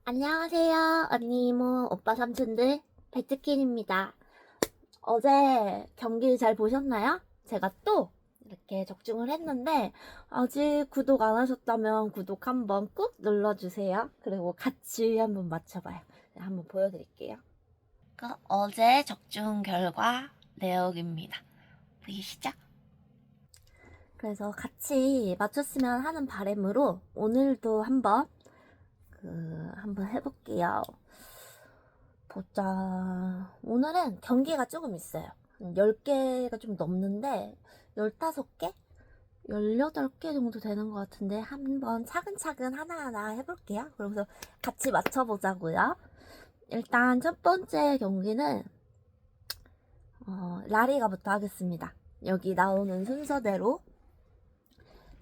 안녕하세요. 언니, 이모, 오빠, 삼촌들. 배트킨입니다. 어제 경기 잘 보셨나요? 제가 또 이렇게 적중을 했는데, 아직 구독 안 하셨다면 구독 한번 꾹 눌러주세요. 그리고 같이 한번 맞춰봐요. 네, 한번 보여드릴게요. 어제 적중 결과 내역입니다. 보이시죠? 그래서 같이 맞췄으면 하는 바람으로 오늘도 한번 해볼게요. 보자. 오늘은 경기가 조금 있어요. 10개가 좀 넘는데 15개? 18개 정도 되는 것 같은데 한번 차근차근 하나하나 해볼게요. 그러면서 같이 맞춰보자고요. 일단 첫 번째 경기는 라리가부터 하겠습니다. 여기 나오는 순서대로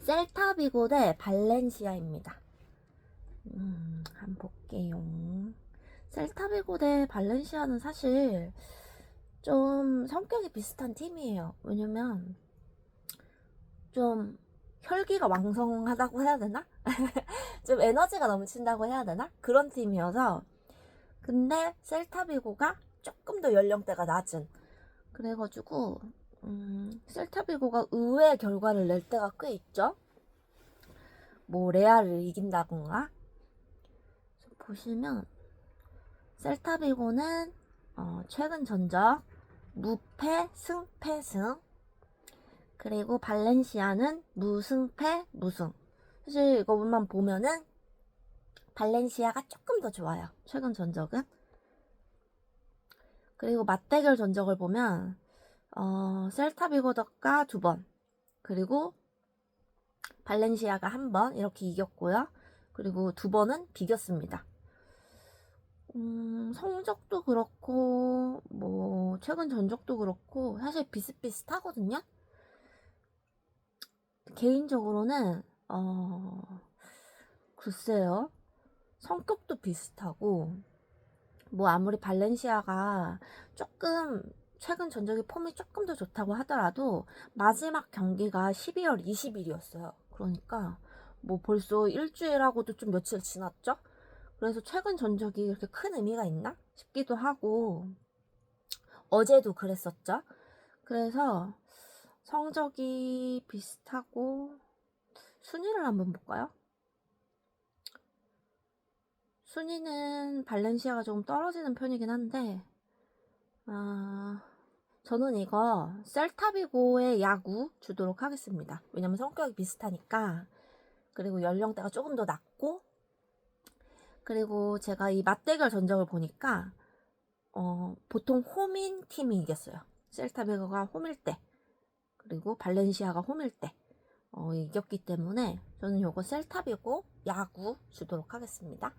셀타비고 대 발렌시아입니다. 한번 볼게요. 셀타비고 대 발렌시아는 사실 좀 성격이 비슷한 팀이에요. 왜냐면 좀 혈기가 왕성하다고 해야 되나? 좀 에너지가 넘친다고 해야 되나? 그런 팀이어서. 근데 셀타비고가 조금 더 연령대가 낮은, 그래가지고 셀타비고가 의외의 결과를 낼 때가 꽤 있죠. 뭐 레알을 이긴다던가. 보시면 셀타비고는 최근 전적 무패 승패 승, 그리고 발렌시아는 무승패 무승. 사실 이거만 보면은 발렌시아가 조금 더 좋아요, 최근 전적은. 그리고 맞대결 전적을 보면 셀타비고가 2번, 그리고 발렌시아가 1번 이렇게 이겼고요. 그리고 2번은 비겼습니다. 성적도 그렇고 뭐 최근 전적도 그렇고 사실 비슷비슷하거든요. 개인적으로는 글쎄요, 성격도 비슷하고 뭐 아무리 발렌시아가 조금 최근 전적의 폼이 조금 더 좋다고 하더라도 마지막 경기가 12월 20일이었어요. 그러니까 뭐 벌써 일주일하고도 좀 며칠 지났죠? 그래서 최근 전적이 이렇게 큰 의미가 있나 싶기도 하고, 어제도 그랬었죠. 그래서 성적이 비슷하고, 순위를 한번 볼까요? 순위는 발렌시아가 조금 떨어지는 편이긴 한데, 저는 이거 셀타비고의 야구 주도록 하겠습니다. 왜냐면 성격이 비슷하니까. 그리고 연령대가 조금 더 낮고, 그리고 제가 이 맞대결 전적을 보니까 보통 홈인 팀이 이겼어요. 셀타비고가 홈일 때, 그리고 발렌시아가 홈일 때 이겼기 때문에 저는 요거 셀타비고 야구 주도록 하겠습니다.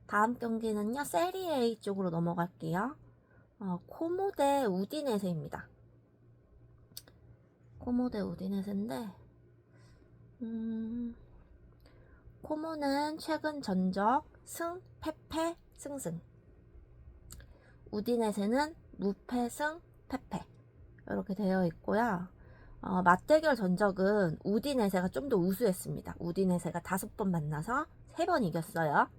다음 경기는요, 세리에 쪽으로 넘어갈게요. 코모 대 우디네세입니다. 코모 대 우디네세인데, 코모는 최근 전적 승, 패패, 승승. 우디네세는 무패, 승, 패패. 이렇게 되어 있고요. 맞대결 전적은 우디네세가 좀 더 우수했습니다. 우디네세가 5번 만나서 3번 이겼어요.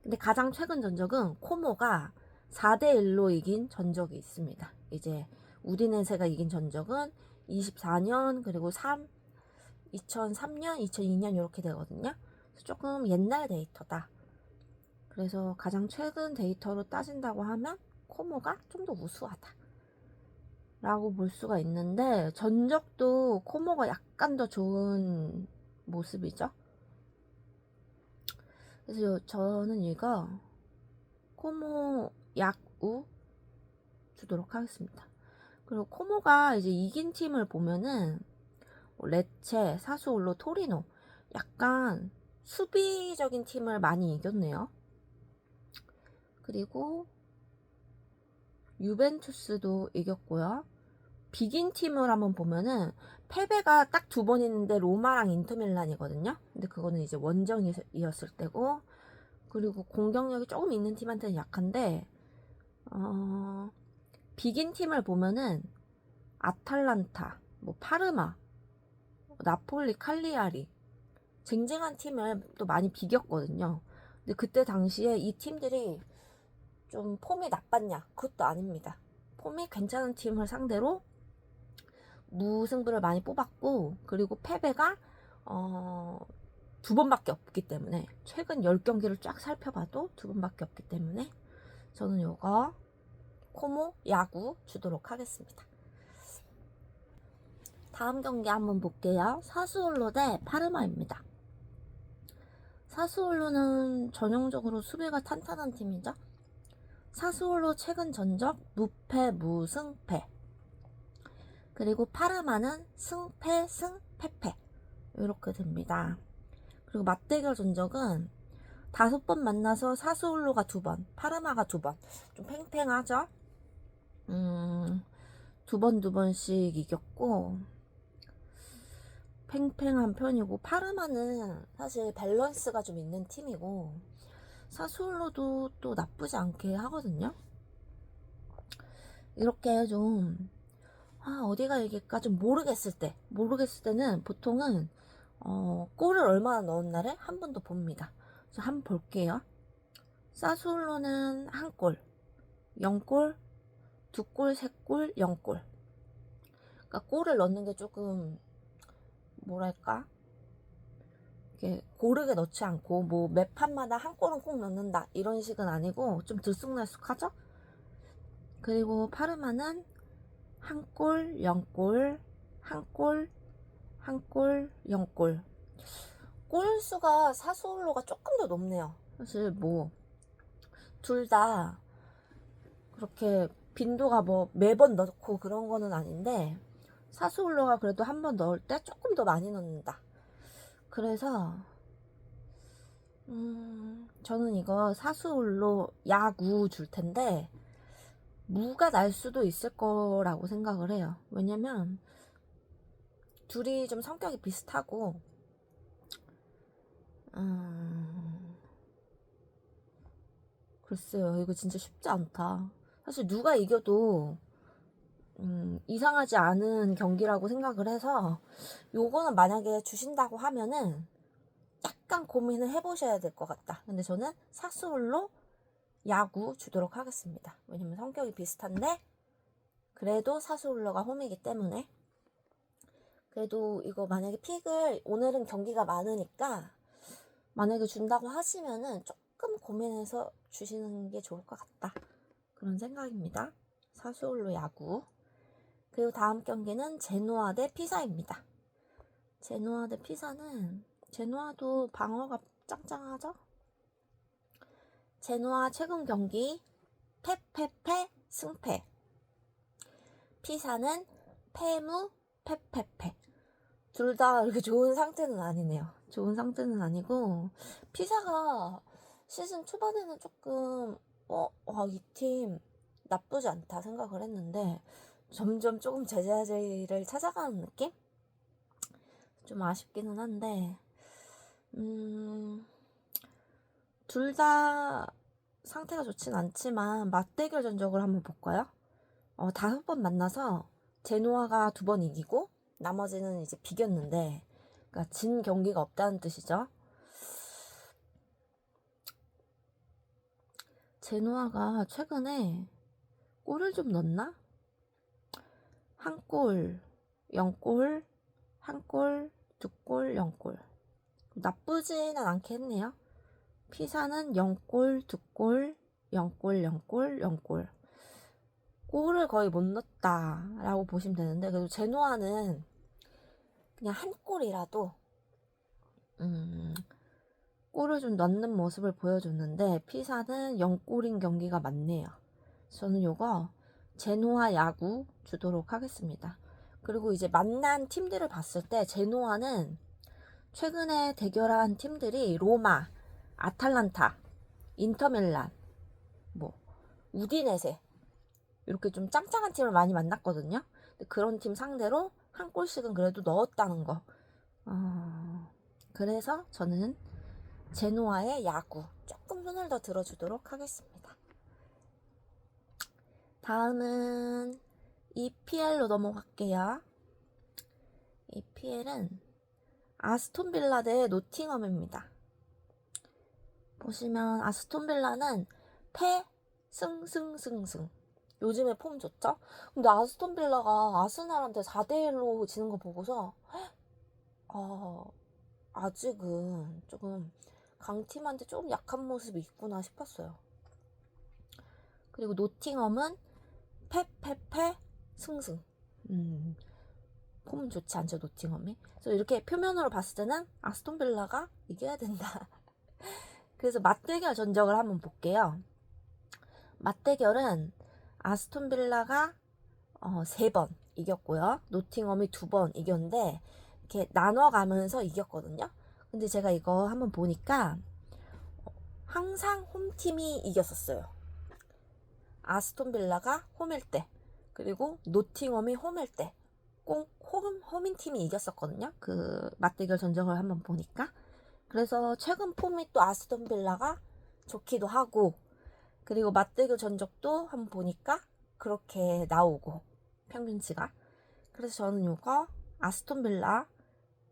근데 가장 최근 전적은 코모가 4대1로 이긴 전적이 있습니다. 이제 우디네세가 이긴 전적은 24년, 그리고 2003년, 2002년 이렇게 되거든요. 조금 옛날 데이터다. 그래서 가장 최근 데이터로 따진다고 하면 코모가 좀 더 우수하다 라고 볼 수가 있는데, 전적도 코모가 약간 더 좋은 모습이죠. 그래서 저는 이거 코모 약우 주도록 하겠습니다. 그리고 코모가 이제 이긴 팀을 보면은 레체, 사수올로, 토리노, 약간 수비적인 팀을 많이 이겼네요. 그리고 유벤투스도 이겼고요. 비긴 팀을 한번 보면은 패배가 딱 2번 있는데 로마랑 인터밀란이거든요. 근데 그거는 이제 원정이었을 때고, 그리고 공격력이 조금 있는 팀한테는 약한데, 비긴 팀을 보면은 아탈란타, 뭐 파르마, 나폴리, 칼리아리, 쟁쟁한 팀을 또 많이 비겼거든요. 근데 그때 당시에 이 팀들이 좀 폼이 나빴냐? 그것도 아닙니다. 폼이 괜찮은 팀을 상대로 무승부를 많이 뽑았고, 그리고 패배가 2번밖에 없기 때문에, 최근 10경기를 쫙 살펴봐도 2번밖에 없기 때문에 저는 요거 코모 야구 주도록 하겠습니다. 다음 경기 한번 볼게요. 사스올로 대 파르마입니다. 사스올로는 전형적으로 수비가 탄탄한 팀이죠. 사스올로 최근 전적 무패 무승패, 그리고 파르마는 승패 승패패 이렇게 됩니다. 그리고 맞대결 전적은 5번 만나서 사스올로가 2번, 파르마가 2번. 좀 팽팽하죠? 2번씩 이겼고, 팽팽한 편이고, 파르마는 사실 밸런스가 좀 있는 팀이고, 사스올로도 또 나쁘지 않게 하거든요. 이렇게 좀 어디가 이길까 좀 모르겠을 때는 보통은 골을 얼마나 넣었나를 한 번 더 봅니다. 그래서 한번 볼게요. 사스올로는 1골, 0골, 2골, 3골, 0골. 그러니까 골을 넣는 게 조금 뭐랄까, 이렇게 고르게 넣지 않고 뭐 매 판마다 1골은 꼭 넣는다 이런 식은 아니고 좀 들쑥날쑥하죠. 그리고 파르마는 1골, 0골, 1골, 1골, 0골. 골 수가 사스올로가 조금 더 높네요. 사실 뭐 둘 다 그렇게 빈도가 뭐 매번 넣고 그런 거는 아닌데, 사스올로가 그래도 한 번 넣을 때 조금 더 많이 넣는다. 그래서 저는 이거 사스올로 야구 줄 텐데 무가 날 수도 있을 거라고 생각을 해요. 왜냐면 둘이 좀 성격이 비슷하고, 글쎄요, 이거 진짜 쉽지 않다. 사실 누가 이겨도 이상하지 않은 경기라고 생각을 해서, 요거는 만약에 주신다고 하면은 약간 고민을 해보셔야 될 것 같다. 근데 저는 사스올로 야구 주도록 하겠습니다. 왜냐면 성격이 비슷한데 그래도 사스올로가 홈이기 때문에. 그래도 이거 만약에 픽을, 오늘은 경기가 많으니까 만약에 준다고 하시면은 조금 고민해서 주시는 게 좋을 것 같다, 그런 생각입니다. 사스올로 야구. 그리고 다음 경기는 제노아 대 피사입니다. 제노아 대 피사는, 제노아도 방어가 짱짱하죠? 제노아 최근 경기 패패패 승패, 피사는 패무 패패패. 둘 다 이렇게 좋은 상태는 아니네요. 좋은 상태는 아니고, 피사가 시즌 초반에는 조금 이 팀 나쁘지 않다 생각을 했는데 점점 조금 제자리를 찾아가는 느낌? 좀 아쉽기는 한데, 둘 다 상태가 좋진 않지만 맞대결 전적을 한번 볼까요? 5번 만나서 제노아가 2번 이기고 나머지는 이제 비겼는데, 그러니까 진 경기가 없다는 뜻이죠. 제노아가 최근에 골을 좀 넣었나? 1골, 0골, 1골, 2골, 0골. 나쁘지는 않게 했네요. 피사는 0골, 2골, 0골, 0골, 0골. 골을 거의 못 넣었다라고 보시면 되는데, 그래도 제노아는 그냥 1골이라도 골을 좀 넣는 모습을 보여줬는데, 피사는 0골인 경기가 많네요. 저는 요거 제노아 야구 주도록 하겠습니다. 그리고 이제 만난 팀들을 봤을 때 제노아는 최근에 대결한 팀들이 로마, 아탈란타, 인터밀란, 뭐 우디네세, 이렇게 좀 짱짱한 팀을 많이 만났거든요. 근데 그런 팀 상대로 1골씩은 그래도 넣었다는 거. 그래서 저는 제노아의 야구 조금 손을 더 들어주도록 하겠습니다. 다음은 EPL로 넘어갈게요. EPL은 아스톤 빌라 대 노팅엄입니다. 보시면 아스톤 빌라는 패승승승승. 요즘에 폼 좋죠? 근데 아스톤 빌라가 아스날한테 4대1로 지는 거 보고서 아직은 조금 강팀한테 좀 약한 모습이 있구나 싶었어요. 그리고 노팅엄은 패패패 승승. 폼은 좋지 않죠, 노팅엄이. 그래서 이렇게 표면으로 봤을 때는 아스톤 빌라가 이겨야 된다. 그래서 맞대결 전적을 한번 볼게요. 맞대결은 아스톤 빌라가 3번 이겼고요. 노팅엄이 2번 이겼는데 이렇게 나눠가면서 이겼거든요. 근데 제가 이거 한번 보니까 항상 홈팀이 이겼었어요. 아스톤 빌라가 홈일 때, 그리고 노팅엄이 홈일 때 꼭 홈인 팀이 이겼었거든요. 그 맞대결 전적을 한번 보니까. 그래서 최근 폼이 또 아스톤 빌라가 좋기도 하고, 그리고 맞대결 전적도 한번 보니까 그렇게 나오고, 평균치가. 그래서 저는 이거 아스톤 빌라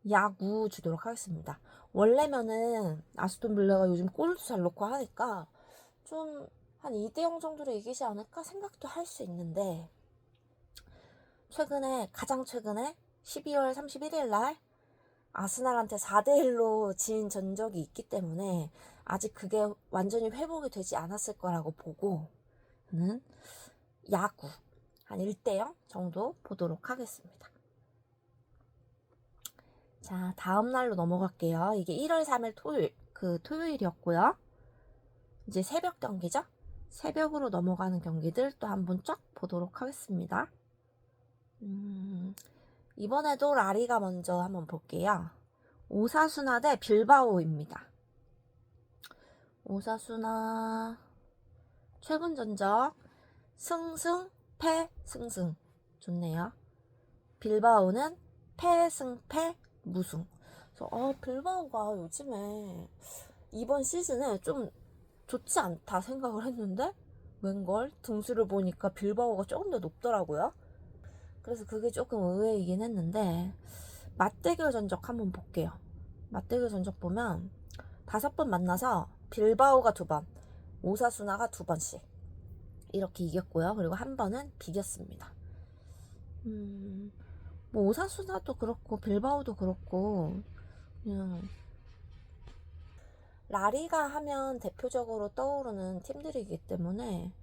야구 주도록 하겠습니다. 원래면은 아스톤 빌라가 요즘 골도 잘 넣고 하니까 좀 한 2대0 정도로 이기지 않을까 생각도 할 수 있는데, 가장 최근에 12월 31일 날 아스날한테 4대1로 진 전적이 있기 때문에 아직 그게 완전히 회복이 되지 않았을 거라고 보고, 저는 야구 한 1대0 정도 보도록 하겠습니다. 자, 다음 날로 넘어갈게요. 이게 1월 3일 토요일이었고요. 이제 새벽 경기죠? 새벽으로 넘어가는 경기들 또 한번 쫙 보도록 하겠습니다. 이번에도 라리가 먼저 한번 볼게요. 오사수나 대 빌바오입니다. 오사수나 최근 전적 승승 패승승 좋네요. 빌바오는 패승패 무승. 그래서 빌바오가 요즘에 이번 시즌에 좀 좋지 않다 생각을 했는데 웬걸 등수를 보니까 빌바오가 조금 더 높더라고요. 그래서 그게 조금 의외이긴 했는데, 맞대결 전적 한번 볼게요. 맞대결 전적 보면 5번 만나서 빌바오가 2번, 오사수나가 2번씩 이렇게 이겼고요. 그리고 한 번은 비겼습니다. 뭐 오사수나도 그렇고 빌바오도 그렇고 그냥 라리가 하면 대표적으로 떠오르는 팀들이기 때문에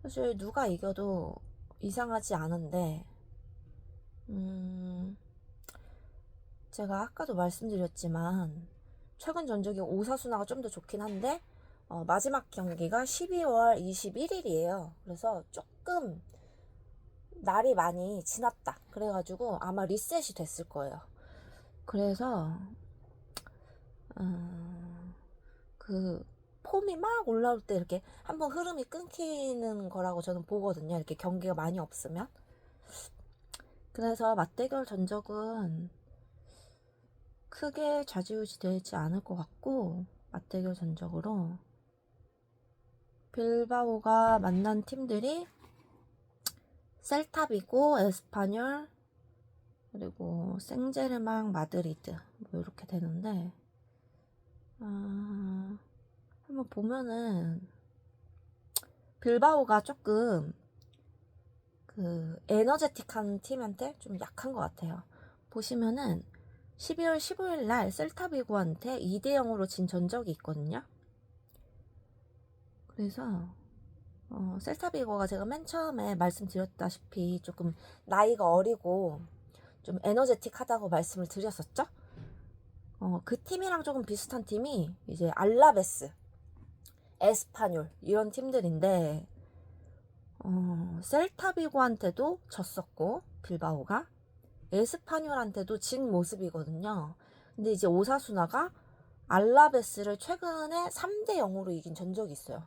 사실 누가 이겨도 이상하지 않은데, 제가 아까도 말씀드렸지만 최근 전적이 오사수나가 좀 더 좋긴 한데 마지막 경기가 12월 21일이에요. 그래서 조금 날이 많이 지났다. 그래가지고 아마 리셋이 됐을 거예요. 그래서 그 폼이 막 올라올 때 이렇게 한번 흐름이 끊기는 거라고 저는 보거든요. 이렇게 경기가 많이 없으면. 그래서 맞대결 전적은 크게 좌지우지 되지 않을 것 같고, 맞대결 전적으로 빌바오가 만난 팀들이 셀타비고, 에스파뇰, 그리고 생제르맹 마드리드 뭐 이렇게 되는데, 한번 보면은 빌바오가 조금 그 에너제틱한 팀한테 좀 약한 것 같아요. 보시면은 12월 15일 날 셀타비고한테 2대0으로 진 전적이 있거든요. 그래서 셀타비고가 제가 맨 처음에 말씀드렸다시피 조금 나이가 어리고 좀 에너제틱하다고 말씀을 드렸었죠. 그 팀이랑 조금 비슷한 팀이 이제 알라베스, 에스파뇰 이런 팀들인데, 셀타비고한테도 졌었고 빌바오가 에스파뇰한테도 진 모습이거든요. 근데 이제 오사수나가 알라베스를 최근에 3대0으로 이긴 전적이 있어요.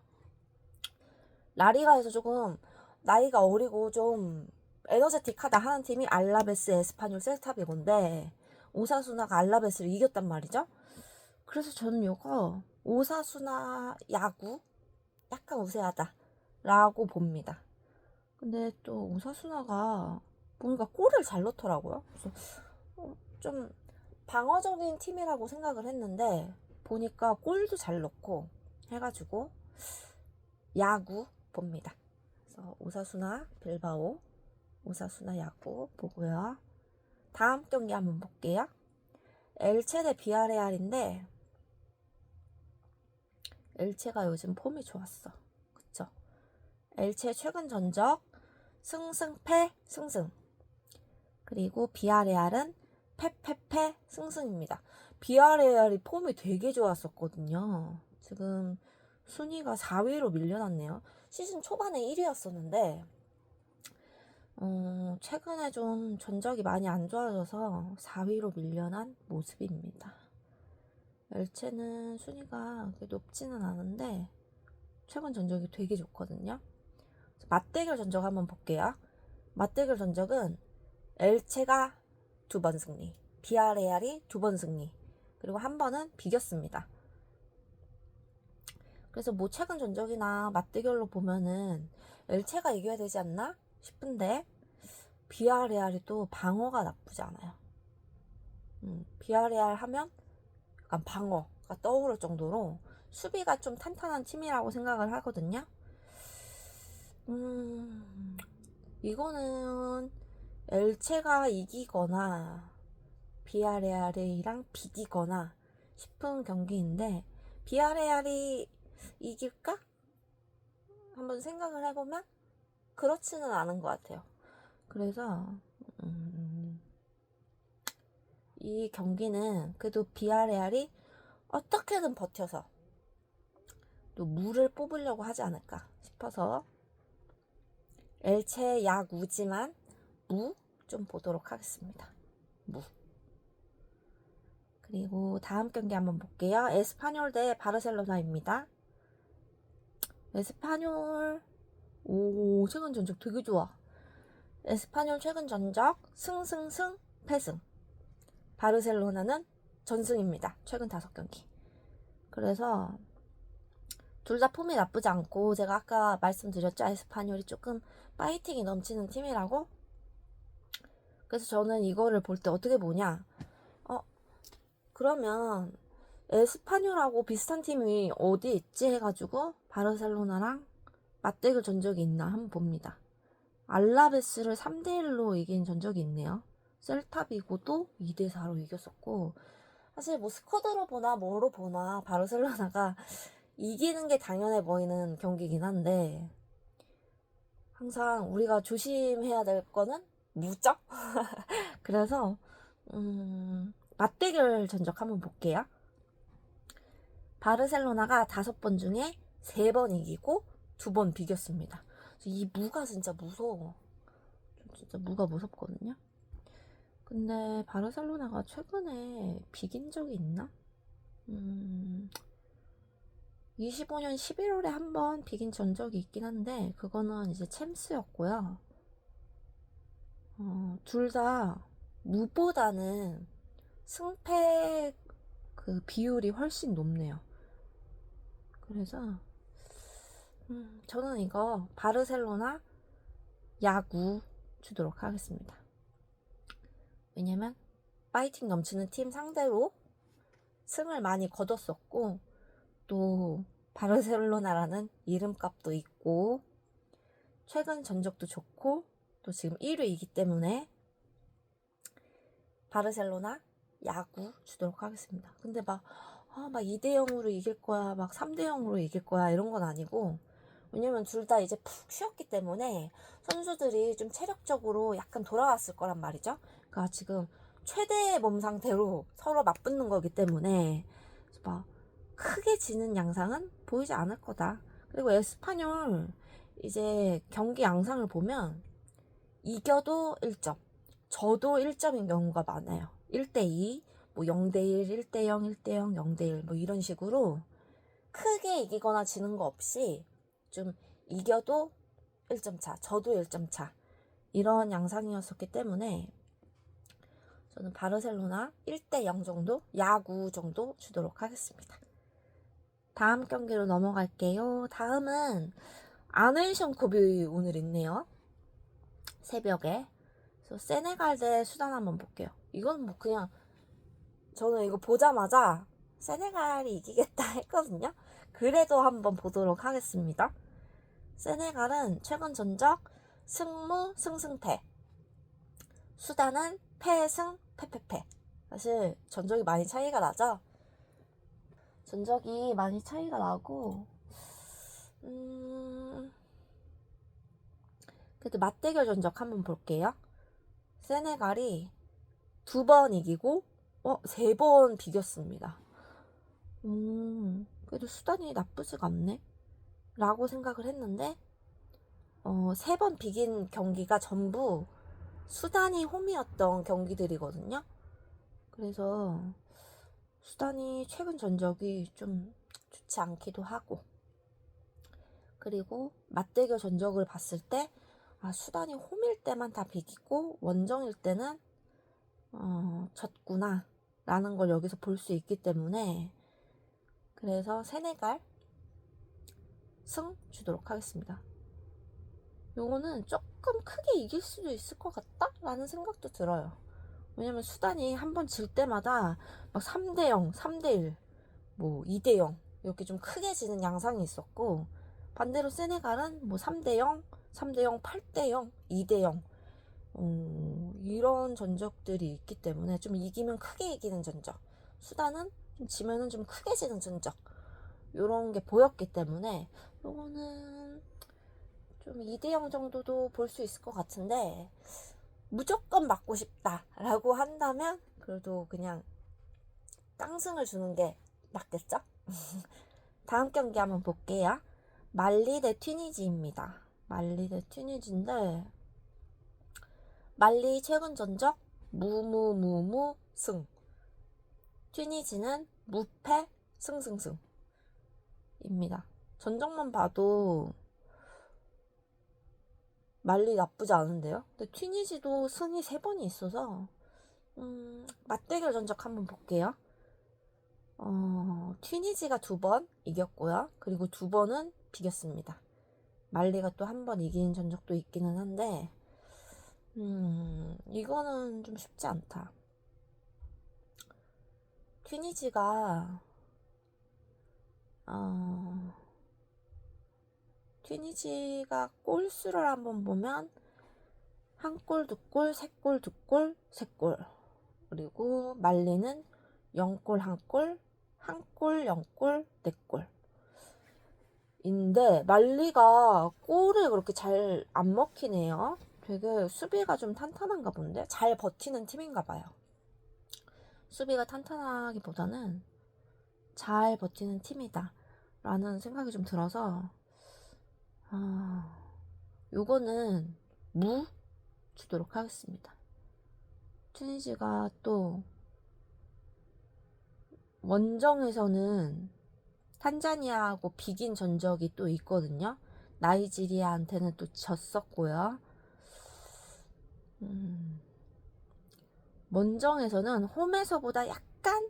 라리가에서 조금 나이가 어리고 좀 에너제틱하다 하는 팀이 알라베스, 에스파뇰, 셀타비고인데 오사수나가 알라베스를 이겼단 말이죠. 그래서 저는 이거 오사수나 야구 약간 우세하다 라고 봅니다. 근데 또 오사수나가 뭔가 골을 잘 넣더라고요. 그래서 좀 방어적인 팀이라고 생각을 했는데 보니까 골도 잘 넣고 해가지고 야구 봅니다. 그래서 오사수나 빌바오, 오사수나 야구 보고요. 다음 경기 한번 볼게요. 엘체 대 비아레알인데 엘체가 요즘 폼이 좋았어. 그쵸? 엘체 최근 전적 승승패 승승. 그리고 비아레알은 패패패 승승입니다. 비아레알이 폼이 되게 좋았었거든요. 지금 순위가 4위로 밀려났네요. 시즌 초반에 1위였었는데 최근에 좀 전적이 많이 안 좋아져서 4위로 밀려난 모습입니다. 엘체는 순위가 높지는 않은데 최근 전적이 되게 좋거든요. 맞대결 전적 한번 볼게요. 맞대결 전적은 엘체가 2번 승리, 비아레알이 2번 승리, 그리고 한 번은 비겼습니다. 그래서 뭐 최근 전적이나 맞대결로 보면은 엘체가 이겨야 되지 않나 싶은데 비아레알이 또 방어가 나쁘지 않아요. 비아레알 하면 약간 방어가 떠오를 정도로 수비가 좀 탄탄한 팀이라고 생각을 하거든요. 이거는 엘체가 이기거나 비아레알이랑 비기거나 싶은 경기인데 비아레알이 이길까? 한번 생각을 해보면 그렇지는 않은 것 같아요. 그래서 이 경기는 그래도 비아레알이 어떻게든 버텨서 또 무를 뽑으려고 하지 않을까 싶어서 엘체 야구지만 무 좀 보도록 하겠습니다. 무. 그리고 다음 경기 한번 볼게요. 에스파뇰 대 바르셀로나입니다. 에스파뇰 최근 전적 되게 좋아. 에스파뇰 최근 전적 승승승 패승. 바르셀로나는 전승입니다. 최근 5경기. 그래서 둘 다 폼이 나쁘지 않고 제가 아까 말씀드렸죠. 에스파뇰이 조금 파이팅이 넘치는 팀이라고. 그래서 저는 이거를 볼 때 어떻게 보냐. 그러면 에스파뇰하고 비슷한 팀이 어디 있지 해가지고 바르셀로나랑 맞대결 전적이 있나 한번 봅니다. 알라베스를 3대1로 이긴 전적이 있네요. 셀타비고도 2대4로 이겼었고 사실 뭐 스쿼드로 보나 뭐로 보나 바르셀로나가 이기는 게 당연해 보이는 경기긴 한데 항상 우리가 조심해야 될 거는 무적? 그래서 맞대결 전적 한번 볼게요. 바르셀로나가 5번 중에 3번 이기고 2번 비겼습니다. 이 무가 진짜 무서워. 진짜 무가 무섭거든요. 근데 바르셀로나가 최근에 비긴 적이 있나? 25년 11월에 한 번 비긴 전적이 있긴 한데 그거는 이제 챔스였고요. 둘 다 무보다는 승패 그 비율이 훨씬 높네요. 그래서 저는 이거 바르셀로나 야구 주도록 하겠습니다. 왜냐면 파이팅 넘치는 팀 상대로 승을 많이 거뒀었고 또 바르셀로나라는 이름값도 있고 최근 전적도 좋고 또 지금 1위이기 때문에 바르셀로나 야구 주도록 하겠습니다. 근데 막 2대0으로 이길 거야, 막 3대0으로 이길 거야 이런 건 아니고 왜냐면 둘 다 이제 푹 쉬었기 때문에 선수들이 좀 체력적으로 약간 돌아왔을 거란 말이죠. 그러니까 지금 최대의 몸 상태로 서로 맞붙는 거기 때문에 막 크게 지는 양상은 보이지 않을 거다. 그리고 에스파뇰 이제 경기 양상을 보면 이겨도 1점, 져도 1점인 경우가 많아요. 1대2, 뭐 0대1, 1대0, 1대0, 0대1 뭐 이런 식으로 크게 이기거나 지는 거 없이 좀 이겨도 1점 차, 져도 1점 차 이런 양상이었었기 때문에 저는 바르셀로나 1대0 정도, 야구 정도 주도록 하겠습니다. 다음 경기로 넘어갈게요. 다음은 아네이션컵이 오늘 있네요. 새벽에. 그래서 세네갈 대 수단 한번 볼게요. 이건 뭐 그냥 저는 이거 보자마자 세네갈이 이기겠다 했거든요. 그래도 한번 보도록 하겠습니다. 세네갈은 최근 전적 승무 승승패, 수단은 패승 패패패. 사실 전적이 많이 차이가 나죠. 전적이 많이 차이가 나고 그래도 맞대결 전적 한번 볼게요. 세네갈이 2번 이기고 3번 비겼습니다. 그래도 수단이 나쁘지가 않네 라고 생각을 했는데 3번 비긴 경기가 전부 수단이 홈이었던 경기들이거든요. 그래서 수단이 최근 전적이 좀 좋지 않기도 하고, 그리고 맞대결 전적을 봤을 때 수단이 홈일 때만 다 비기고 원정일 때는 졌구나 라는 걸 여기서 볼 수 있기 때문에, 그래서 세네갈 승 주도록 하겠습니다. 요거는 조금 크게 이길 수도 있을 것 같다 라는 생각도 들어요. 왜냐면 수단이 한번 질 때마다 막 3대0, 3대1, 뭐 2대0 이렇게 좀 크게 지는 양상이 있었고, 반대로 세네갈은 뭐 3대0, 3대0, 8대0, 2대0 이런 전적들이 있기 때문에 좀 이기면 크게 이기는 전적, 수단은 좀 지면은 좀 크게 지는 전적, 이런 게 보였기 때문에 요거는 좀 2대0 정도도 볼 수 있을 것 같은데, 무조건 맞고 싶다라고 한다면 그래도 그냥 깡승을 주는 게 낫겠죠? 다음 경기 한번 볼게요. 말리 대 튀니지입니다. 말리 대 튀니지인데, 말리 최근 전적 무무무무 승, 튀니지는 무패 승승승입니다. 전적만 봐도 말리 나쁘지 않은데요. 근데 튀니지도 승이 3번이 있어서 맞대결 전적 한번 볼게요. 튀니지가 2번 이겼고요. 그리고 2번은 비겼습니다. 말리가 또 한 번 이긴 전적도 있기는 한데 이거는 좀 쉽지 않다. 튀니지가 골수를 한번 보면 1골, 2골, 3골, 2골, 3골. 그리고 말리는 0골, 1골, 1골, 0골, 4골. 인데 말리가 골을 그렇게 잘 안 먹히네요. 되게 수비가 좀 탄탄한가 본데? 잘 버티는 팀인가 봐요. 수비가 탄탄하기보다는 잘 버티는 팀이다 라는 생각이 좀 들어서 요거는 무 주도록 하겠습니다. 튀니지가 또 원정에서는 탄자니아하고 비긴 전적이 또 있거든요. 나이지리아한테는 또 졌었고요. 원정에서는 홈에서보다 약간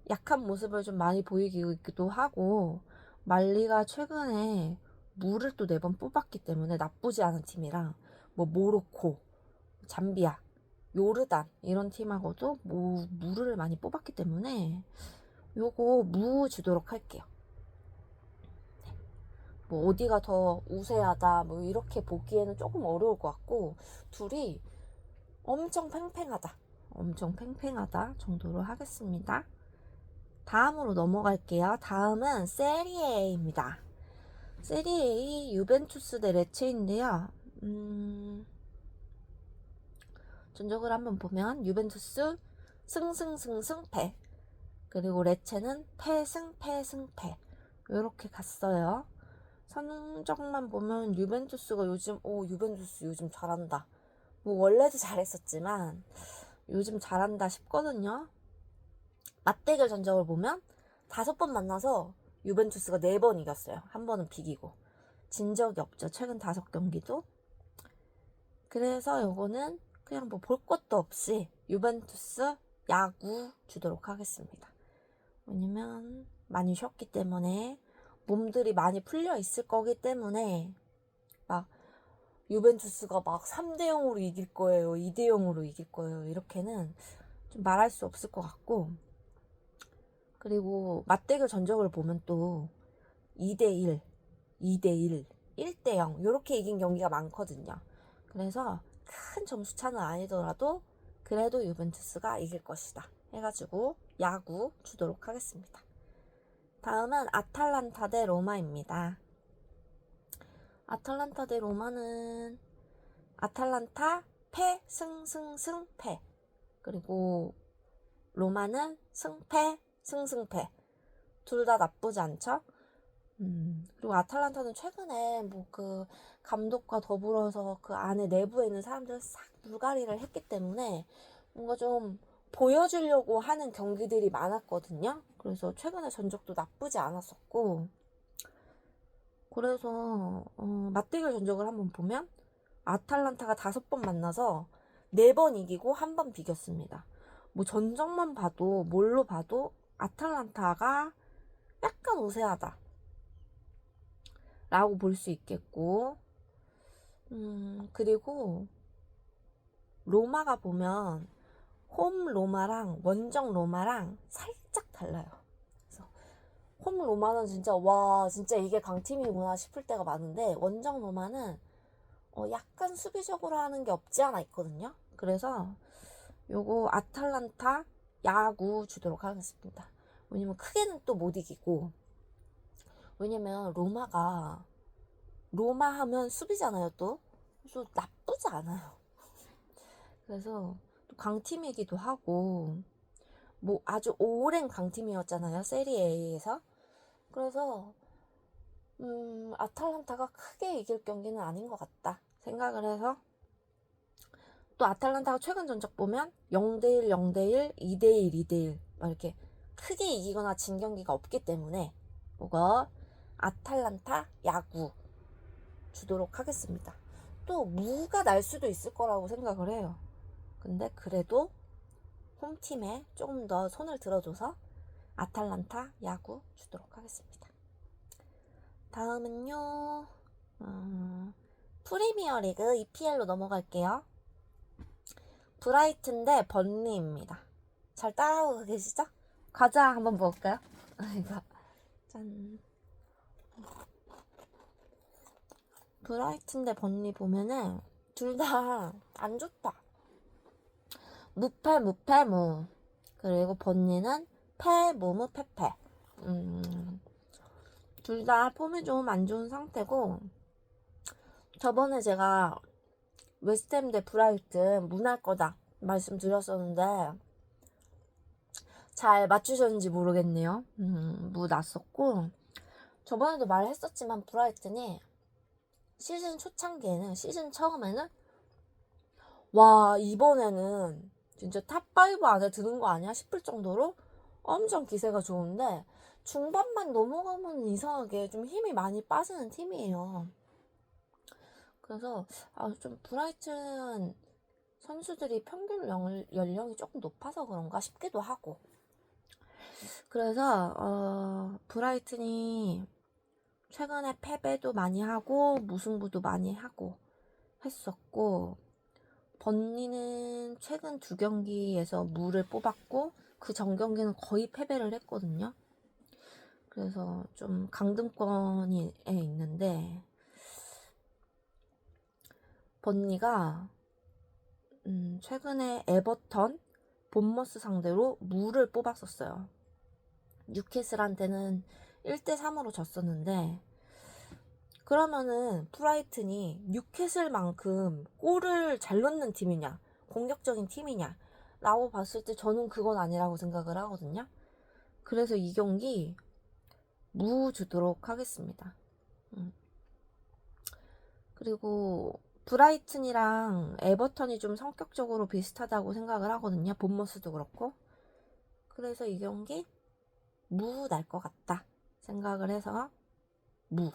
약한 모습을 좀 많이 보이기도 하고, 말리가 최근에 무를 또 4번 뽑았기 때문에 나쁘지 않은 팀이랑 뭐 모로코, 잠비아, 요르단 이런 팀하고도 무를 많이 뽑았기 때문에 요거 무 주도록 할게요. 네. 뭐 어디가 더 우세하다 뭐 이렇게 보기에는 조금 어려울 것 같고, 둘이 엄청 팽팽하다 정도로 하겠습니다. 다음으로 넘어갈게요. 다음은 세리에입니다. 세리에 유벤투스 대 레체인데요. 전적을 한번 보면 유벤투스 승승승승패, 그리고 레체는 패승패승패 이렇게 갔어요. 성적만 보면 유벤투스가 유벤투스 요즘 잘한다. 뭐 원래도 잘했었지만 요즘 잘한다 싶거든요. 맞대결 전적을 보면 5번 만나서 유벤투스가 4번 이겼어요. 한 번은 비기고. 진 적이 없죠. 최근 5경기도. 그래서 요거는 그냥 뭐 볼 것도 없이 유벤투스 야구 주도록 하겠습니다. 왜냐면 많이 쉬었기 때문에, 몸들이 많이 풀려 있을 거기 때문에 막 유벤투스가 막 3대0으로 이길 거예요, 2대0으로 이길 거예요 이렇게는 좀 말할 수 없을 것 같고, 그리고 맞대결 전적을 보면 또 2대1, 2대1, 1대0 이렇게 이긴 경기가 많거든요. 그래서 큰 점수 차는 아니더라도 그래도 유벤투스가 이길 것이다 해가지고 야구 주도록 하겠습니다. 다음은 아탈란타 대 로마입니다. 아탈란타 대 로마는 아탈란타 패, 승, 패. 그리고 로마는 승패, 승. 둘 다 나쁘지 않죠? 그리고 아탈란타는 최근에 뭐 그 감독과 더불어서 그 안에 내부에 있는 사람들을 싹 물갈이를 했기 때문에 뭔가 좀 보여주려고 하는 경기들이 많았거든요. 그래서 최근에 전적도 나쁘지 않았었고, 그래서 맞대결 전적을 한번 보면 아탈란타가 5번 만나서 4번 이기고 1번 비겼습니다. 뭐 전적만 봐도 뭘로 봐도 아탈란타가 약간 우세하다 라고 볼 수 있겠고, 그리고 로마가 보면 홈 로마랑 원정 로마랑 살짝 달라요. 그래서 홈 로마는 진짜 와 진짜 이게 강팀이구나 싶을 때가 많은데, 원정 로마는 약간 수비적으로 하는 게 없지 않아 있거든요. 그래서 요거 아탈란타 야구 주도록 하겠습니다. 왜냐면 크게는 또 못 이기고, 왜냐면 로마 하면 수비잖아요 또. 그래서 나쁘지 않아요. 그래서 또 강팀이기도 하고, 뭐 아주 오랜 강팀이었잖아요 세리에에서. 그래서 아탈란타가 크게 이길 경기는 아닌 것 같다 생각을 해서, 또 아탈란타가 최근 전적 보면 0대1, 0대1, 2대1, 2대1 이렇게 크게 이기거나 진 경기가 없기 때문에 이거 아탈란타 야구 주도록 하겠습니다. 또 무가 날 수도 있을 거라고 생각을 해요. 근데 그래도 홈팀에 조금 더 손을 들어줘서 아탈란타 야구 주도록 하겠습니다. 다음은요, 프리미어리그 EPL로 넘어갈게요. 브라이튼 대 번리입니다. 잘 따라오고 계시죠? 과자 한번 먹을까요? 이거 짠. 브라이튼 대 번리 보면은 둘 다 안 좋다. 무패. 그리고 번리는 패. 둘 다 폼이 좀 안 좋은 상태고, 저번에 제가 웨스트햄 대 브라이튼 무날 거다 말씀드렸었는데 잘 맞추셨는지 모르겠네요. 무 났었고, 저번에도 말했었지만 브라이튼이 시즌 초창기에는, 시즌 처음에는 와 이번에는 진짜 탑5 안에 드는 거 아니야 싶을 정도로 엄청 기세가 좋은데, 중반만 넘어가면 이상하게 좀 힘이 많이 빠지는 팀이에요. 그래서 좀 브라이튼 선수들이 평균 연령이 조금 높아서 그런가 싶기도 하고, 그래서 브라이튼이 최근에 패배도 많이 하고 무승부도 많이 하고 했었고, 번니는 최근 2경기에서 무를 뽑았고 그 전 경기는 거의 패배를 했거든요. 그래서 좀 강등권에 있는데, 번니가 최근에 에버턴, 본머스 상대로 무를 뽑았었어요. 뉴캐슬한테는 1대3으로 졌었는데, 그러면은 브라이튼이 뉴캐슬만큼 골을 잘 넣는 팀이냐, 공격적인 팀이냐 라고 봤을 때 저는 그건 아니라고 생각을 하거든요. 그래서 이 경기 무 주도록 하겠습니다. 그리고 브라이튼이랑 에버턴이 좀 성격적으로 비슷하다고 생각을 하거든요. 본머스도 그렇고. 그래서 이 경기 무 날 것 같다 생각을 해서 무.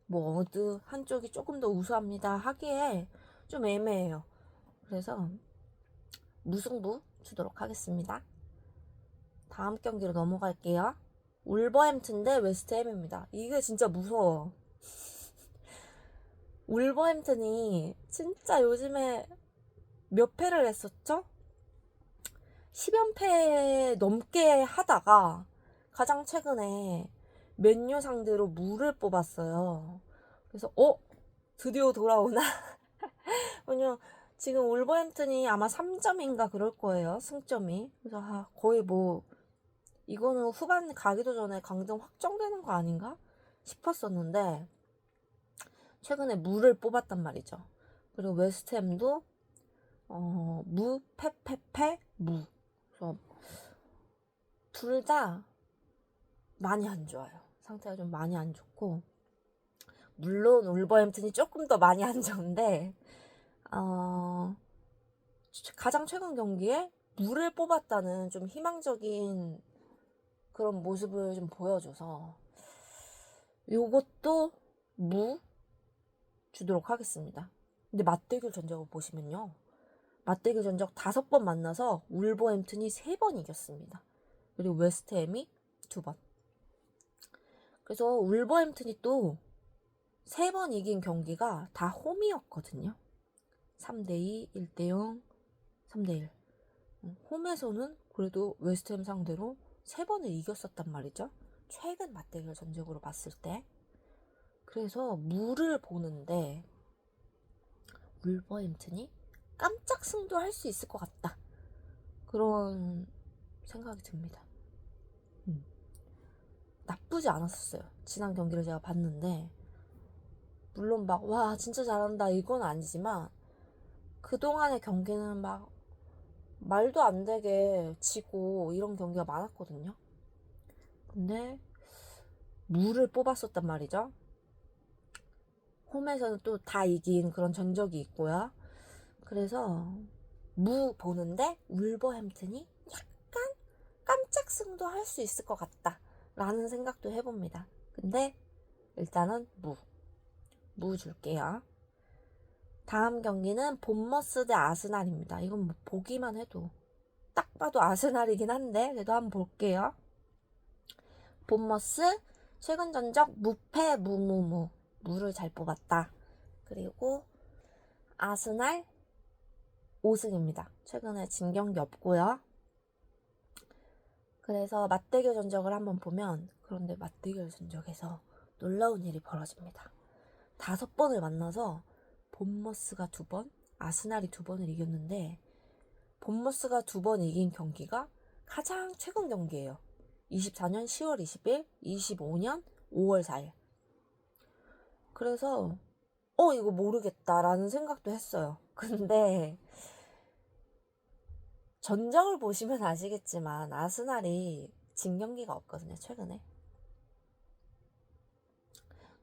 뭐 어느 한쪽이 조금 더 우수합니다 하기에 좀 애매해요. 그래서 무승부 주도록 하겠습니다. 다음 경기로 넘어갈게요. 울버햄튼 대 웨스트햄입니다. 이게 진짜 무서워. 울버햄튼이 진짜 요즘에 몇 패를 했었죠? 10연패 넘게 하다가 가장 최근에 맨유 상대로 무를 뽑았어요. 그래서 드디어 돌아오나? 왜냐면 지금 울버햄튼이 아마 3점인가 그럴 거예요. 승점이. 그래서 거의 뭐 이거는 후반 가기도 전에 강등 확정되는 거 아닌가 싶었었는데 최근에 무를 뽑았단 말이죠. 그리고 웨스트햄도 무, 패, 무. 그래서 둘 다 많이 안 좋아요. 상태가 좀 많이 안 좋고 물론 울버햄튼이 조금 더 많이 안 좋은데 가장 최근 경기에 무를 뽑았다는 좀 희망적인 그런 모습을 좀 보여줘서 요것도 무 주도록 하겠습니다. 근데 맞대결 전적을 보시면요. 맞대결 전적 5번 만나서 울버햄튼이 3번 이겼습니다. 그리고 웨스트햄이 2번. 그래서 울버햄튼이 또 3번 이긴 경기가 다 홈이었거든요. 3대2, 1대0, 3대1. 홈에서는 그래도 웨스트햄 상대로 3번을 이겼었단 말이죠. 최근 맞대결 전적으로 봤을 때. 그래서 무를 보는데 울버햄튼이 깜짝 승부할 수 있을 것 같다. 그런 생각이 듭니다. 나쁘지 않았었어요. 지난 경기를 제가 봤는데 물론 막 와 진짜 잘한다 이건 아니지만 그동안의 경기는 막 말도 안 되게 지고 이런 경기가 많았거든요. 근데 무를 뽑았었단 말이죠. 홈에서는 또 다 이긴 그런 전적이 있고요. 그래서 무 보는데 울버햄튼이 약간 깜짝 승도 할 수 있을 것 같다 라는 생각도 해봅니다. 근데 일단은 무 줄게요. 다음 경기는 본머스 대 아스날입니다. 이건 뭐 보기만 해도 딱 봐도 아스날이긴 한데 그래도 한번 볼게요. 본머스 최근 전적 무패 무무무 무를 잘 뽑았다. 그리고 아스날 5승입니다. 최근에 진 경기 없고요. 그래서 맞대결 전적을 한번 보면 그런데 맞대결 전적에서 놀라운 일이 벌어집니다. 5번을 만나서 본머스가 2번, 아스날이 2번을 이겼는데 본머스가 2번 이긴 경기가 가장 최근 경기예요. 24년 10월 20일, 25년 5월 4일. 그래서 이거 모르겠다라는 생각도 했어요. 근데 전적을 보시면 아시겠지만 아스날이 진 경기가 없거든요. 최근에.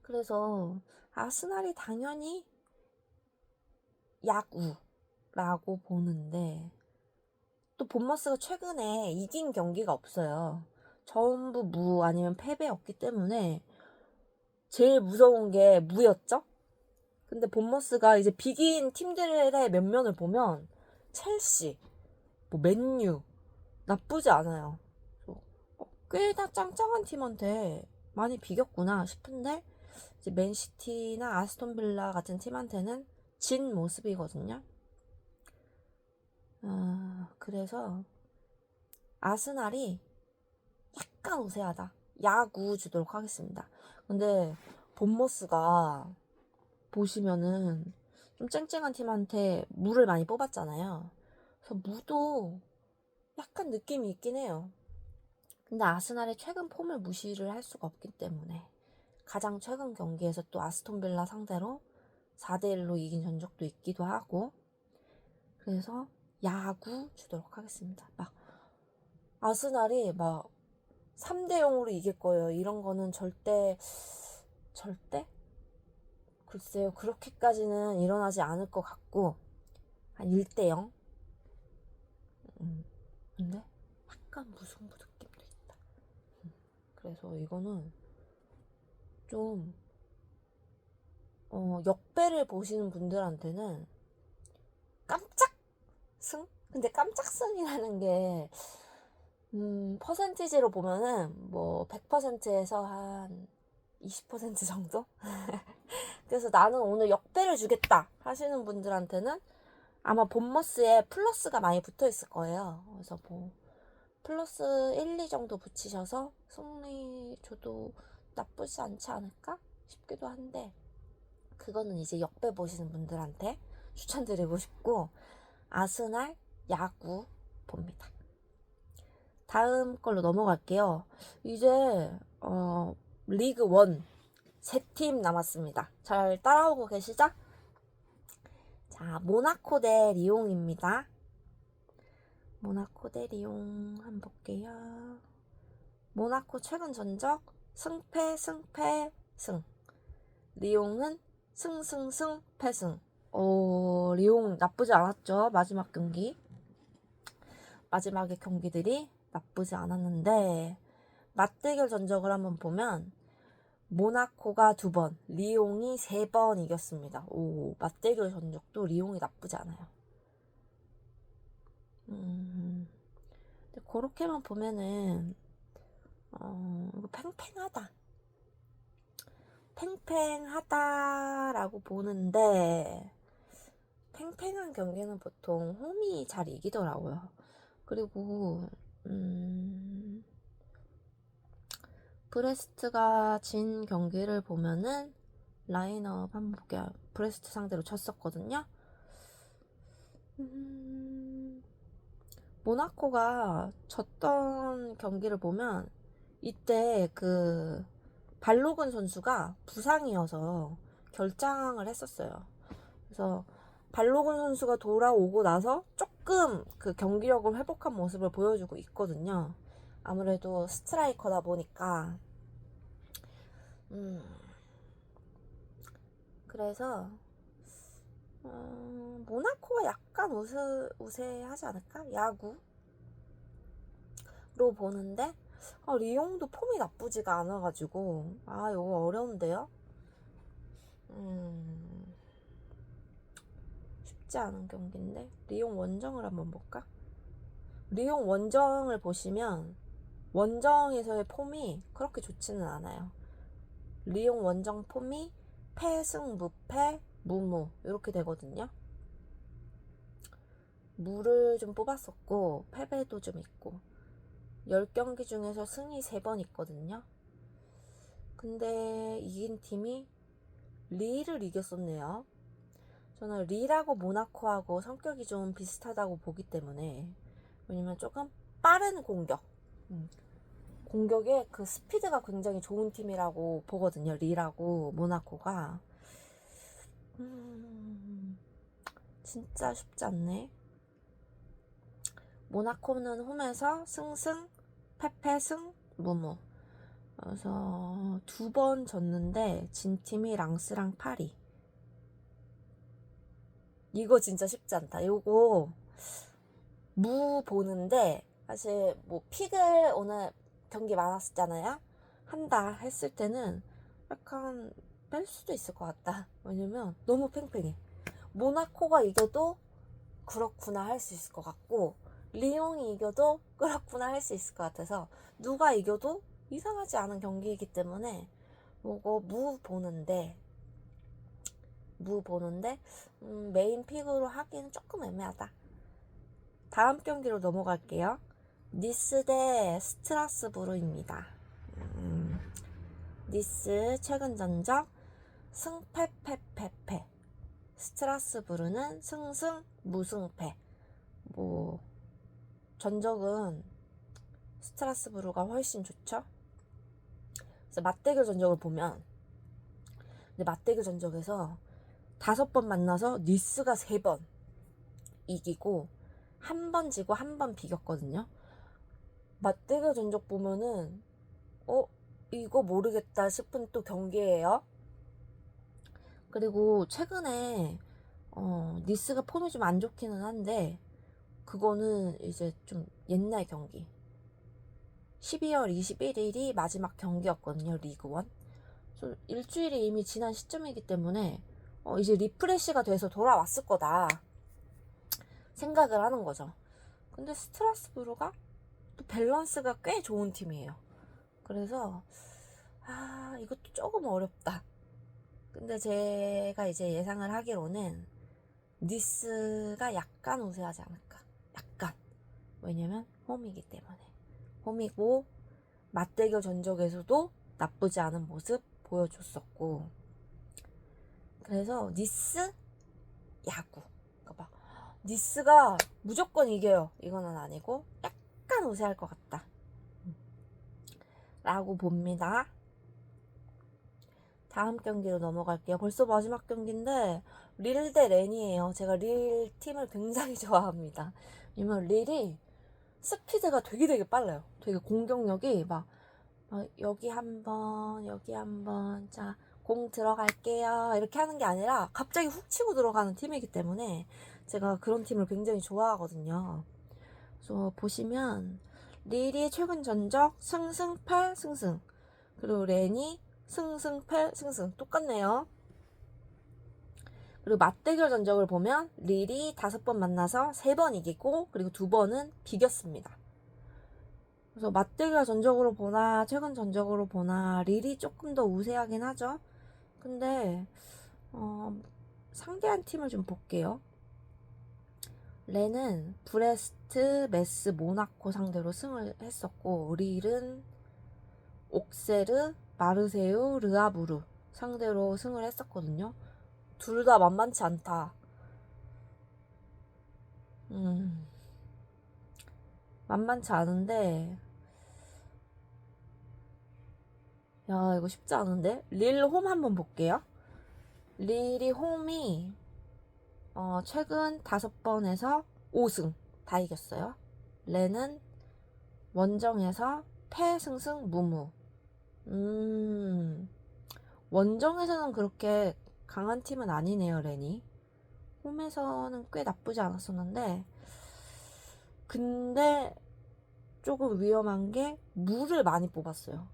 그래서 아스날이 당연히 약우라고 보는데 또 본머스가 최근에 이긴 경기가 없어요. 전부 무 아니면 패배였기 때문에 제일 무서운 게 무였죠? 근데 본머스가 이제 비긴 팀들의 면면을 보면 첼시, 뭐 맨유 나쁘지 않아요. 꽤나 짱짱한 팀한테 많이 비겼구나 싶은데 이제 맨시티나 아스톤빌라 같은 팀한테는 진 모습이거든요. 그래서 아스날이 약간 우세하다. 야구 주도록 하겠습니다. 근데 본머스가 보시면은 좀 쨍쨍한 팀한테 무를 많이 뽑았잖아요. 그래서 무도 약간 느낌이 있긴 해요. 근데 아스날의 최근 폼을 무시를 할 수가 없기 때문에 가장 최근 경기에서 또 아스톤빌라 상대로 4대1로 이긴 전적도 있기도 하고 그래서 야구 주도록 하겠습니다. 막 아스날이 막 3대0으로 이길 거예요. 이런 거는 절대 글쎄요. 그렇게까지는 일어나지 않을 것 같고 한 1대0 근데 약간 무승부 느낌도 있다. 그래서 이거는 좀 역배를 보시는 분들한테는 깜짝 승? 근데 깜짝 승이라는 게 퍼센티지로 보면은 뭐 100%에서 한 20% 정도? 그래서 나는 오늘 역배를 주겠다 하시는 분들한테는 아마 본머스에 플러스가 많이 붙어 있을 거예요. 그래서 뭐 플러스 1, 2 정도 붙이셔서 승리 줘도 나쁘지 않지 않을까 싶기도 한데, 그거는 이제 역배 보시는 분들한테 추천드리고 싶고, 아스날 야구 봅니다. 다음 걸로 넘어갈게요. 이제 리그 1 3팀 남았습니다. 잘 따라오고 계시죠? 자, 모나코 대 리옹입니다. 모나코 대 리옹 한번 볼게요. 모나코 최근 전적 승패 승패 승. 리옹은 승승승 패승. 리옹 나쁘지 않았죠. 마지막 경기. 마지막의 경기들이 나쁘지 않았는데, 맞대결 전적을 한번 보면 모나코가 2번, 리옹이 3번 이겼습니다. 맞대결 전적도 리옹이 나쁘지 않아요. 그렇게만 보면은 이거 팽팽하다라고 보는데, 팽팽한 경기는 보통 홈이 잘 이기더라고요. 그리고 브레스트가 진 경기를 보면은 라인업 한번 볼게요. 브레스트 상대로 쳤었거든요. 모나코가 졌던 경기를 보면 이때 그 발로근 선수가 부상이어서 결장을 했었어요. 그래서 발로근 선수가 돌아오고 나서 조금 그 경기력을 회복한 모습을 보여주고 있거든요. 아무래도 스트라이커다 보니까. 그래서 모나코가 약간 우세하지 않을까? 야구로 보는데, 리옹도 폼이 나쁘지가 않아가지고 이거 어려운데요? 쉽지 않은 경기인데, 리옹 원정을 한번 볼까? 리옹 원정을 보시면 원정에서의 폼이 그렇게 좋지는 않아요. 리옹 원정 폼이 패승 무패 무무 이렇게 되거든요. 무를 좀 뽑았었고 패배도 좀 있고, 10경기 중에서 승이 3번 있거든요. 근데 이긴 팀이 리를 이겼었네요. 저는 리라고 모나코하고 성격이 좀 비슷하다고 보기 때문에, 왜냐면 조금 빠른 공격의 그 스피드가 굉장히 좋은 팀이라고 보거든요. 리라고 모나코가. 진짜 쉽지 않네. 모나코는 홈에서 승승 패패승 무무. 그래서 2번 졌는데 진 팀이 랑스랑 파리. 이거 진짜 쉽지 않다. 요거 무 보는데, 사실 뭐 픽을 오늘 경기 많았었잖아요. 한다 했을 때는 약간 뺄 수도 있을 것 같다. 왜냐면 너무 팽팽해. 모나코가 이겨도 그렇구나 할 수 있을 것 같고, 리옹이 이겨도 그렇구나 할 수 있을 것 같아서, 누가 이겨도 이상하지 않은 경기이기 때문에 뭐고 무 보는데 메인 픽으로 하기는 조금 애매하다. 다음 경기로 넘어갈게요. 니스 대 스트라스부르입니다. 니스 최근 전적 승패패패패, 스트라스부르는 승승 무승패. 뭐 전적은 스트라스부르가 훨씬 좋죠. 그래서 맞대결 전적을 보면, 근데 맞대결 전적에서 5번 만나서 니스가 3번 이기고 1번 지고 1번 비겼거든요. 맞대결 전적 보면은 이거 모르겠다 싶은 또 경기예요. 그리고 최근에 니스가 폼이 좀 안 좋기는 한데, 그거는 이제 좀 옛날 경기, 12월 21일이 마지막 경기였거든요. 리그1. 일주일이 이미 지난 시점이기 때문에 이제 리프레시가 돼서 돌아왔을 거다 생각을 하는 거죠. 근데 스트라스부르가 또 밸런스가 꽤 좋은 팀이에요. 그래서 이것도 조금 어렵다. 근데 제가 이제 예상을 하기로는 니스가 약간 우세하지 않을까. 약간. 왜냐면 홈이기 때문에. 홈이고 맞대결 전적에서도 나쁘지 않은 모습 보여줬었고, 그래서 니스 야구. 그러니까 막 니스가 무조건 이겨요, 이거는 아니고 약간 우세할 것 같다 라고 봅니다. 다음 경기로 넘어갈게요. 벌써 마지막 경기인데 릴 대 렌이에요. 제가 릴 팀을 굉장히 좋아합니다. 왜냐면 릴이 스피드가 되게 빨라요. 되게 공격력이 막 여기 한번 여기 한번 자 공 들어갈게요 이렇게 하는 게 아니라 갑자기 훅 치고 들어가는 팀이기 때문에 제가 그런 팀을 굉장히 좋아하거든요. 그래서 보시면 릴이 최근 전적 승승 8 승승, 그리고 렌이 승승 8 승승 똑같네요. 그리고 맞대결 전적을 보면 릴이 5번 만나서 3번 이기고 그리고 2번은 비겼습니다. 그래서 맞대결 전적으로 보나 최근 전적으로 보나 릴이 조금 더 우세하긴 하죠. 근데 상대한 팀을 좀 볼게요. 렌은 브레스트, 메스, 모나코 상대로 승을 했었고, 릴은 옥세르, 마르세유, 르아부르 상대로 승을 했었거든요. 둘 다 만만치 않다. 만만치 않은데, 야, 이거 쉽지 않은데? 릴 홈 한번 볼게요. 릴이 홈이 최근 5번에서 5승 다 이겼어요. 렌은 원정에서 패승승 무무. 원정에서는 그렇게 강한 팀은 아니네요, 렌이. 홈에서는 꽤 나쁘지 않았었는데, 근데 조금 위험한 게 무를 많이 뽑았어요.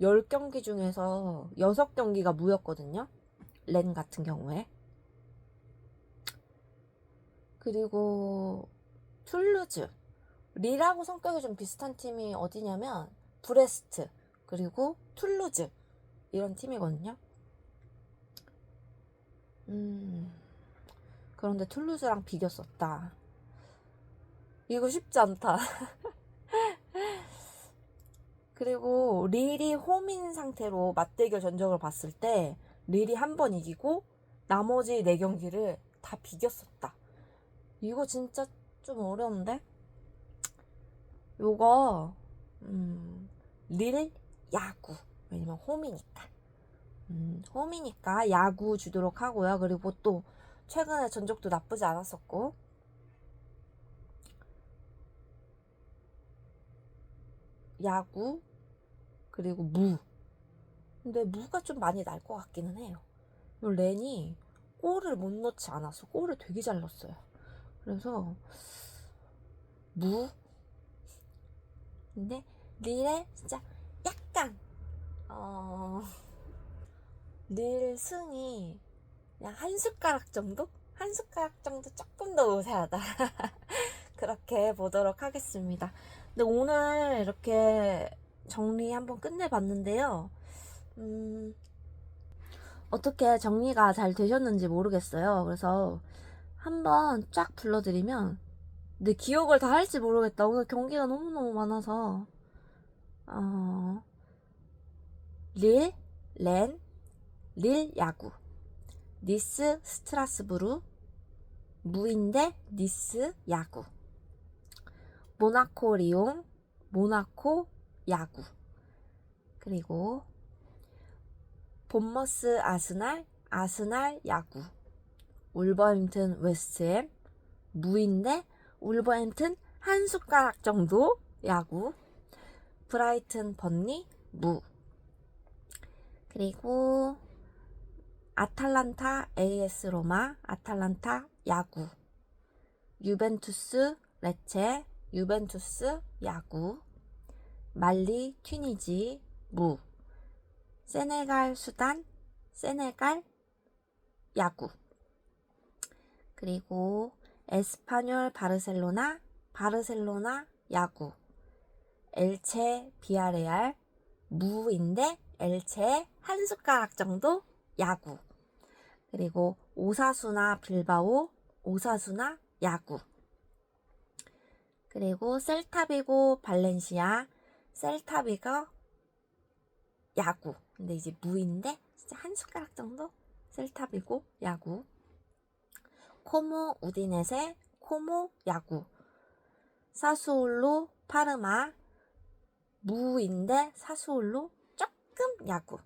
10경기 중에서 6경기가 무였거든요, 렌 같은 경우에. 그리고 툴루즈, 릴하고 성격이 좀 비슷한 팀이 어디냐면 브레스트, 그리고 툴루즈 이런 팀이거든요. 그런데 툴루즈랑 비겼었다. 이거 쉽지 않다. 그리고 릴이 홈인 상태로 맞대결 전적을 봤을 때 릴이 한 번 이기고 나머지 4경기를 다 비겼었다. 이거 진짜 좀 어려운데? 요거 릴 야구. 왜냐면 홈이니까. 홈이니까 야구 주도록 하고요. 그리고 또 최근에 전적도 나쁘지 않았었고, 야구 그리고 무. 근데 무가 좀 많이 날 것 같기는 해요. 렌이 골을 못 넣지 않았어. 골을 되게 잘 넣었어요. 그래서 무. 근데 릴에 진짜 약간 릴 승이 그냥 한 숟가락 정도? 한 숟가락 정도 조금 더 우세하다. 그렇게 보도록 하겠습니다. 근데 오늘 이렇게 정리 한번 끝내봤는데요. 어떻게 정리가 잘 되셨는지 모르겠어요. 그래서 한번 쫙 불러드리면, 근데 기억을 다 할지 모르겠다. 오늘 경기가 너무너무 많아서. 릴, 렌, 릴 야구, 니스 스트라스부르, 무인대 니스 야구, 모나코 리옹, 모나코 야구, 그리고 본머스 아스날, 아스날 야구, 울버햄튼 웨스트햄, 무인대 울버햄튼 한 숟가락 정도 야구, 브라이튼 번니 무, 그리고 아탈란타 AS 로마, 아탈란타 야구, 유벤투스 레체, 유벤투스 야구, 말리 튀니지 무, 세네갈 수단, 세네갈 야구, 그리고 에스파뇰 바르셀로나, 바르셀로나 야구, 엘체 비아레알 무인데 엘체 한 숟가락 정도 야구, 그리고 오사수나 빌바오, 오사수나 야구. 그리고 셀타비고 발렌시아, 셀타비고 야구. 근데 이제 무인데 진짜 한 숟가락 정도? 셀타비고 야구. 코모 우디네세, 코모 야구. 사수올로 파르마, 무인데 사수올로 조금 야구.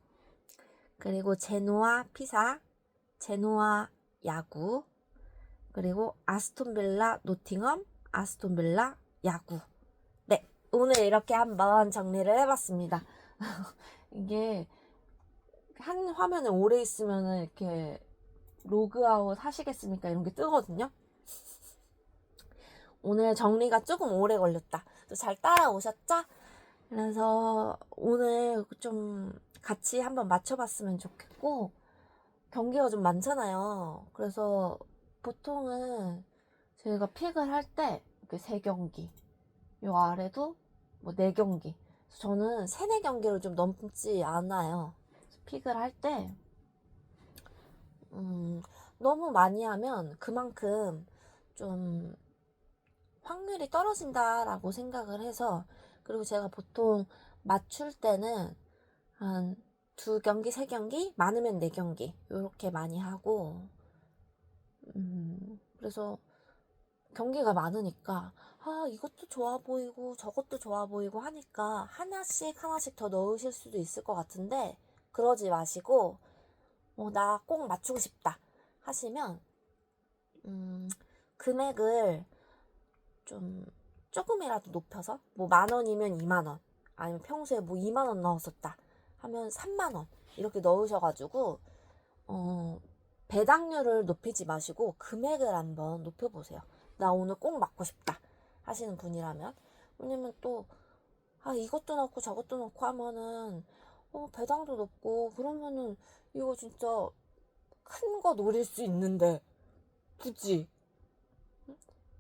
그리고 제노아 피사, 제노아 야구. 그리고 아스톤빌라 노팅엄, 아스톤빌라 야구. 네, 오늘 이렇게 한번 정리를 해봤습니다. 이게 한 화면에 오래 있으면 이렇게 로그아웃 하시겠습니까? 이런 게 뜨거든요. 오늘 정리가 조금 오래 걸렸다. 또 잘 따라오셨죠? 그래서 오늘 좀 같이 한번 맞춰봤으면 좋겠고, 경기가 좀 많잖아요. 그래서 보통은 저희가 픽을 할 때 이렇게 3경기, 요 아래도 뭐 4경기. 저는 3, 4경기를 좀 넘지 않아요. 픽을 할 때 너무 많이 하면 그만큼 좀 확률이 떨어진다라고 생각을 해서, 그리고 제가 보통 맞출 때는 한 2경기, 3경기, 많으면 4경기 이렇게 많이 하고, 그래서 경기가 많으니까 이것도 좋아 보이고 저것도 좋아 보이고 하니까 하나씩 더 넣으실 수도 있을 것 같은데, 그러지 마시고 나 꼭 맞추고 싶다 하시면 금액을 좀 조금이라도 높여서, 뭐 10,000원이면 20,000원, 아니면 평소에 뭐 20,000원 넣었었다 하면 30,000원 이렇게 넣으셔가지고 배당률을 높이지 마시고 금액을 한번 높여보세요. 나 오늘 꼭 맞고 싶다 하시는 분이라면. 왜냐면 또 이것도 넣고 저것도 넣고 하면은 배당도 높고 그러면은 이거 진짜 큰 거 노릴 수 있는데 굳이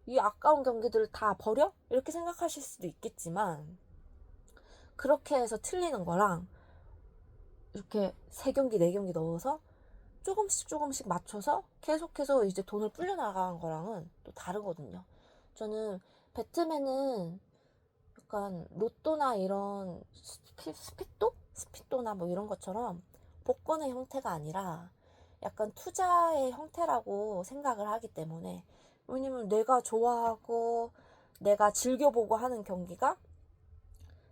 이 아까운 경기들을 다 버려? 이렇게 생각하실 수도 있겠지만, 그렇게 해서 틀리는 거랑 이렇게 3경기, 4경기 넣어서 조금씩 맞춰서 계속해서 이제 돈을 불려나가는 거랑은 또 다르거든요. 저는 배트맨은 약간 로또나 이런 스피또나 뭐 이런 것처럼 복권의 형태가 아니라 약간 투자의 형태라고 생각을 하기 때문에, 왜냐면 내가 좋아하고 내가 즐겨보고 하는 경기가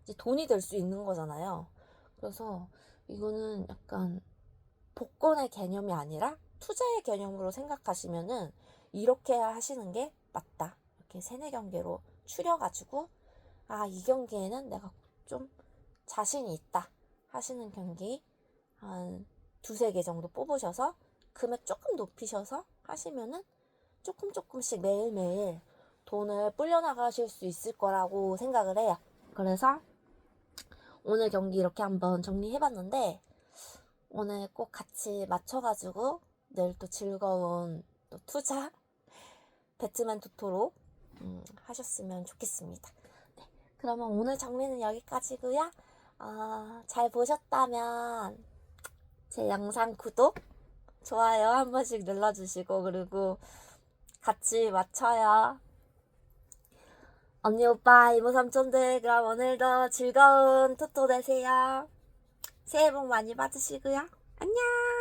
이제 돈이 될 수 있는 거잖아요. 그래서 이거는 약간 복권의 개념이 아니라 투자의 개념으로 생각하시면은 이렇게 하시는 게 맞다. 이렇게 3, 4경기로 추려가지고 이 경기에는 내가 좀 자신이 있다 하시는 경기 한 2, 3개 정도 뽑으셔서 금액 조금 높이셔서 하시면은 조금씩 매일매일 돈을 불려나가실 수 있을 거라고 생각을 해요. 그래서 오늘 경기 이렇게 한번 정리해봤는데, 오늘 꼭 같이 맞춰가지고 내일 또 즐거운 또 투자 배트맨 토토로 하셨으면 좋겠습니다. 네, 그러면 오늘 정리는 여기까지고요. 잘 보셨다면 제 영상 구독, 좋아요 한 번씩 눌러주시고, 그리고 같이 맞춰요. 언니, 오빠, 이모, 삼촌들, 그럼 오늘도 즐거운 토토 되세요. 새해 복 많이 받으시고요. 안녕!